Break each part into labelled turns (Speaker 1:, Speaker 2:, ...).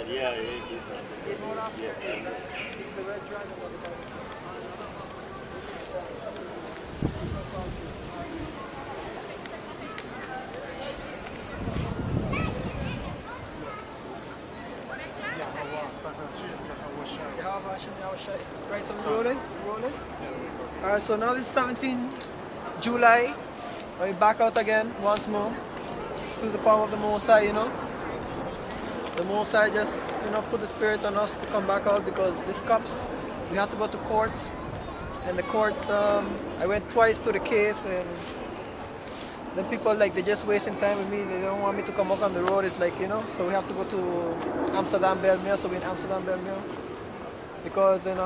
Speaker 1: Yeah, he's not. Yes, I know.
Speaker 2: He's the red dragon of the Bible. Right, so we're rolling? We're rolling? Alright, so now this is 17 July. We're back out again once more. Through the power of the Most High, you know. The Most High just, you know, put the spirit on us to come back out because these cops, we have to go to courts. And the courts, I went twice to the case and the people, like, they're just wasting time with me. They don't want me to come up on the road. It's like, you know, so we have to go to Amsterdam Belmere. So we're in Amsterdam Belmere. Because in,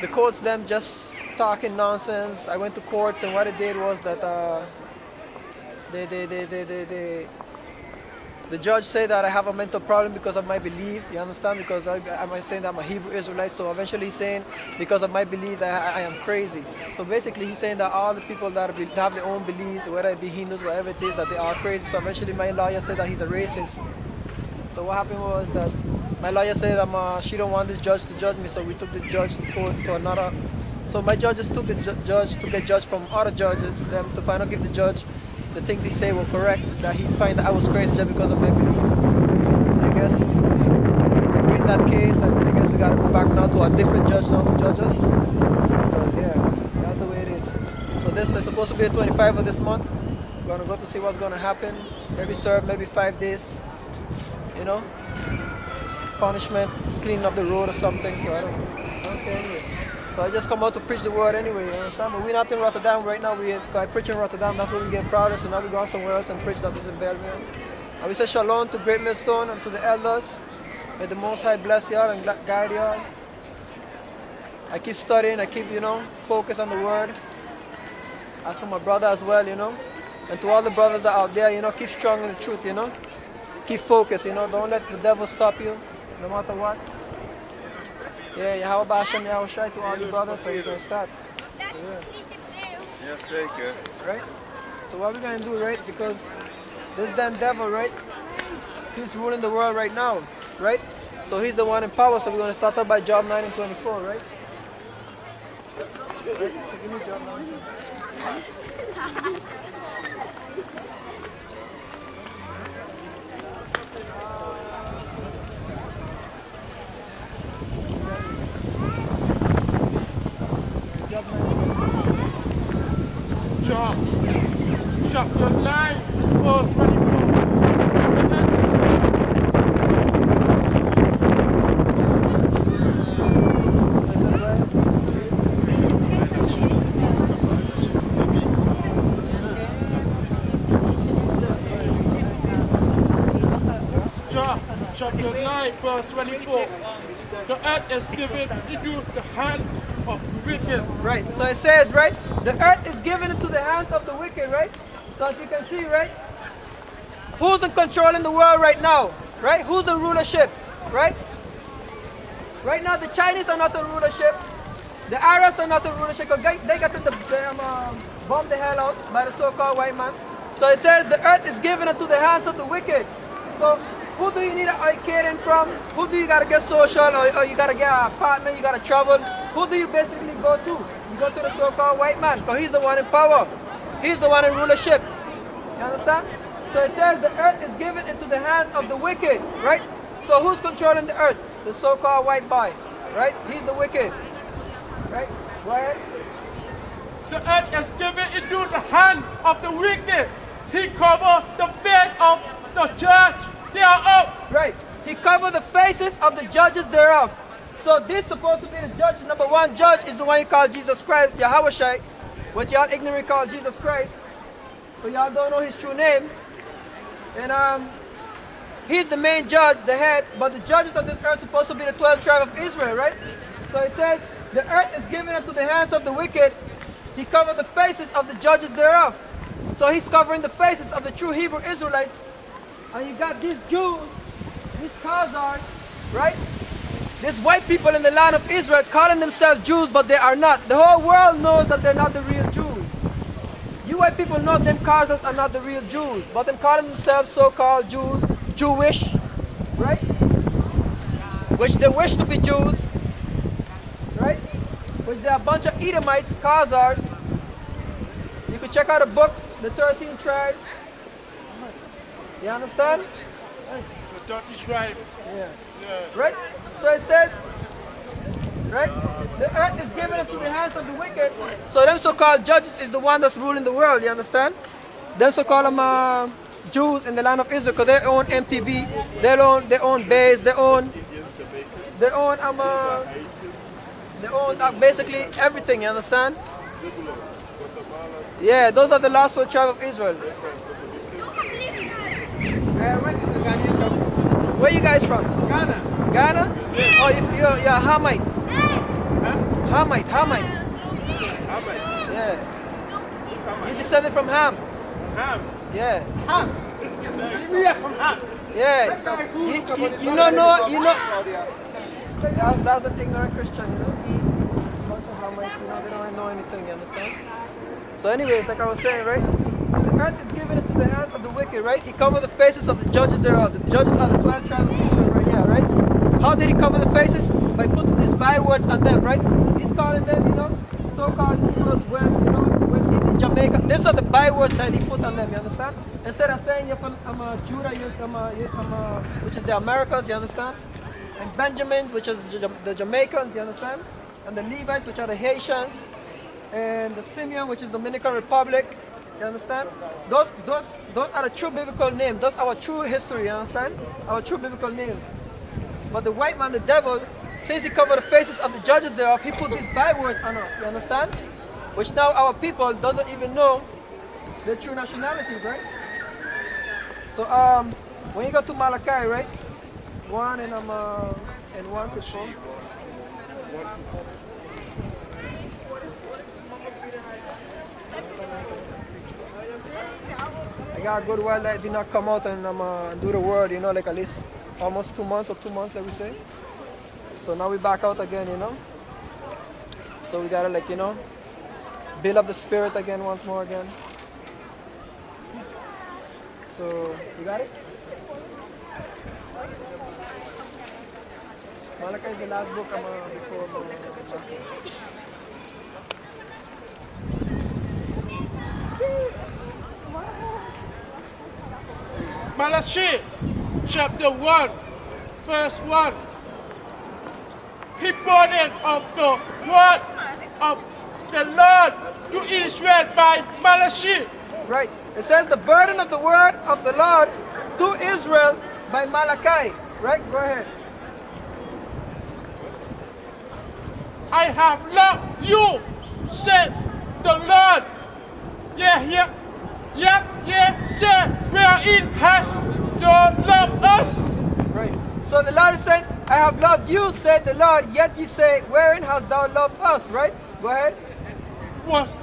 Speaker 2: the courts, them just talking nonsense. I went to courts and what it did was that the judge said that I have a mental problem because of my belief, you understand? Because I'm saying that I'm a Hebrew Israelite, so eventually he's saying because of my belief that I am crazy. So basically he's saying that all the people that have their own beliefs, whether it be Hindus, whatever it is, that they are crazy. So eventually my lawyer said that he's a racist. So what happened was that my lawyer said she don't want this judge to judge me, so we took the judge to court to another. So my judges took the judge to get judged from other judges, them to finally give the judge the things he said were correct, that he find that I was crazy just because of my belief. And I guess we in that case, and I guess we gotta go back now to a different judge now to judge us. Because yeah, that's the way it is. So this is supposed to be the 25th of this month. We're gonna go to see what's gonna happen. Maybe serve, maybe 5 days. You know? Punishment, cleaning up the road or something, so I don't care anyway. So I just come out to preach the word anyway, you understand? But we're not in Rotterdam right now. I preach in Rotterdam, that's where we get proud. So now we're going somewhere else and preach that is in Belgium. And we say shalom to Great Millstone and to the elders. May the Most High bless y'all and guide y'all. I keep studying, I keep, you know, focus on the word. As for my brother as well, you know. And to all the brothers that are out there, you know, keep strong in the truth, you know. Keep focused, you know. Don't let the devil stop you, no matter what. Yeah, Yahweh Hashem, Yahweh Shai to all the brothers so you can start. So, yeah.
Speaker 1: Yes, zeker.
Speaker 2: Right? So what we're going to do, right? Because this damn devil, right? He's ruling the world right now, right? So he's the one in power, so we're going to start up by Job 9 and 24, right? So give me Job 9.
Speaker 3: Job chapter 9, verse 24. Job chapter 9, verse 24. The earth is given into the hand of the wicked.
Speaker 2: Right, so it says, right, the earth is given into the hands of the wicked, right? So as you can see, right, who's in control in the world right now, right? Who's in rulership, right? Right now, the Chinese are not in rulership. The Arabs are not in rulership because they got to bomb the hell out by the so-called white man. So it says the earth is given into the hands of the wicked. So who do you need an catering from? Who do you got to get social or you got to get an apartment, you got to travel? Who do you basically go to? You go to the so-called white man because he's the one in power. He's the one in rulership. You understand? So it says the earth is given into the hands of the wicked, right? So who's controlling the earth? The so-called white boy, right? He's the wicked, right? Go ahead.
Speaker 3: The earth is given into the hand of the wicked. He covered the face of the church thereof.
Speaker 2: Right. He covered the faces of the judges thereof. So this supposed to be the judge. Number one judge is the one you call Jesus Christ, Yahweh Shai, what y'all ignorantly call Jesus Christ. So y'all don't know his true name. And he's the main judge, the head, but the judges of this earth are supposed to be the 12 tribes of Israel, right? So it says, the earth is given into the hands of the wicked. He covered the faces of the judges thereof. So he's covering the faces of the true Hebrew Israelites. And you got these Jews, these Khazars, right? These white people in the land of Israel calling themselves Jews, but they are not. The whole world knows that they're not the real Jews. You white people know them Khazars are not the real Jews, but them calling themselves so-called Jews, Jewish, right? Which they wish to be Jews, right? Which they are a bunch of Edomites, Khazars. You can check out a book, The 13 Tribes. You understand?
Speaker 3: The dirty tribe.
Speaker 2: Yeah.
Speaker 3: Yeah.
Speaker 2: Right? So it says, right? The earth is given into the hands of the wicked. So them so-called judges is the one that's ruling the world, you understand? Them so-called Jews in the land of Israel, because they own MTV, they own Bays, they own basically everything, you understand? Yeah, those are the last 4 tribes of Israel. Where you guys from?
Speaker 3: Ghana.
Speaker 2: Ghana?
Speaker 3: Yeah.
Speaker 2: Oh, you're a Hamite.
Speaker 3: Huh?
Speaker 2: Hamite.
Speaker 3: Ahmed.
Speaker 2: Yeah. You descended from Ham.
Speaker 3: Ham.
Speaker 2: Yeah.
Speaker 3: Ham. We are from Ham.
Speaker 2: Yeah. You know. That's an ignorant Christian, you know. Bunch of Hamites, you know, they don't know anything, you understand? So anyways, like I was saying, right? The earth is given into the hands of the wicked, right? He covered the faces of the judges thereof. The judges are the 12 tribes of Israel right here, right? How did he cover the faces? By putting these bywords on them, right? He's calling them, you know, so-called Negroes, West, you know, West Indian, Jamaica. These are the bywords that he put on them, you understand? Instead of saying you're from Judah, you're from, which is the Americans, you understand? And Benjamin, which is the Jamaicans, you understand? And the Levites, which are the Haitians. And the Simeon, which is Dominican Republic, you understand? Those are the true biblical names. Those are our true history, you understand? Our true biblical names. But the white man, the devil, since he covered the faces of the judges thereof, he put these bywords on us, you understand? Which now our people doesn't even know their true nationality, right? So when you go to Malachi, right? 1 and 1 to 4. I got a good while that did not come out and do the word, you know, like at least almost 2 months or 2 months, like we say. So now we back out again, you know. So we gotta, like, you know, build up the spirit again once more again. So you got it? Malachi is the last book before
Speaker 3: Malachi, chapter 1, verse 1. He burden of the word of the Lord to Israel by Malachi.
Speaker 2: Right. It says the burden of the word of the Lord to Israel by Malachi. Right? Go ahead.
Speaker 3: I have loved you, said the Lord. Yet say, wherein has the love us?
Speaker 2: Right. So the Lord is saying, I have loved you, said the Lord, yet ye say, wherein hast thou loved us? Right? Go ahead.
Speaker 3: Was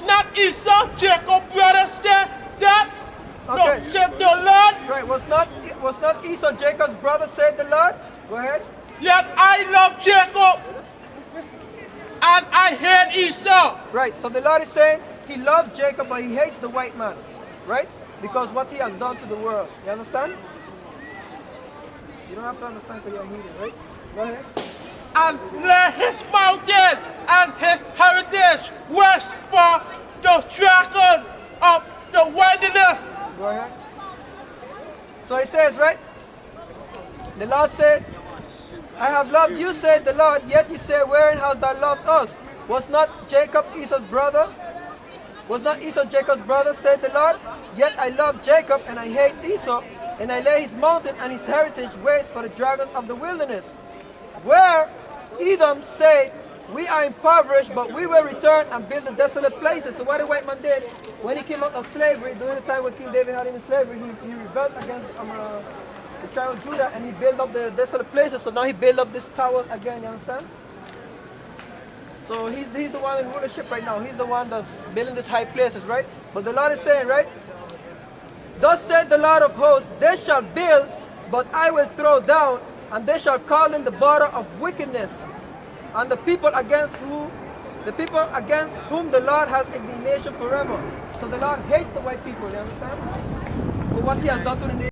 Speaker 3: not Esau, Jacob, brother, said that?
Speaker 2: Okay.
Speaker 3: No, said the Lord.
Speaker 2: Right. Was not Esau Jacob's brother, said the Lord? Go ahead.
Speaker 3: Yet I love Jacob, and I hate Esau.
Speaker 2: Right. So the Lord is saying he loves Jacob, but he hates the white man. Right? Because what he has done to the world. You understand? You don't have to understand because you're heathen, right? Go ahead.
Speaker 3: And lay his mountain and his heritage west for the dragon of the wilderness.
Speaker 2: Go ahead. So it says, right? The Lord said, I have loved you, said the Lord, yet ye say, wherein hast thou loved us? Was not Jacob Esau's brother? Was not Esau Jacob's brother, said the Lord? Yet I love Jacob and I hate Esau, and I lay his mountain and his heritage waste for the dragons of the wilderness. Where Edom said, we are impoverished, but we will return and build the desolate places. So what the white man did, when he came out of slavery, during the time when King David had him in slavery, he rebelled against the tribe of Judah, and he built up the desolate places. So now he built up this tower again, you understand? So he's the one in rulership right now. He's the one that's building these high places, right? But the Lord is saying, right? Thus said the Lord of hosts, they shall build, but I will throw down, and they shall call in the border of wickedness, and the people against whom the Lord has indignation forever. So the Lord hates the white people, you understand? For what he has done to the nation.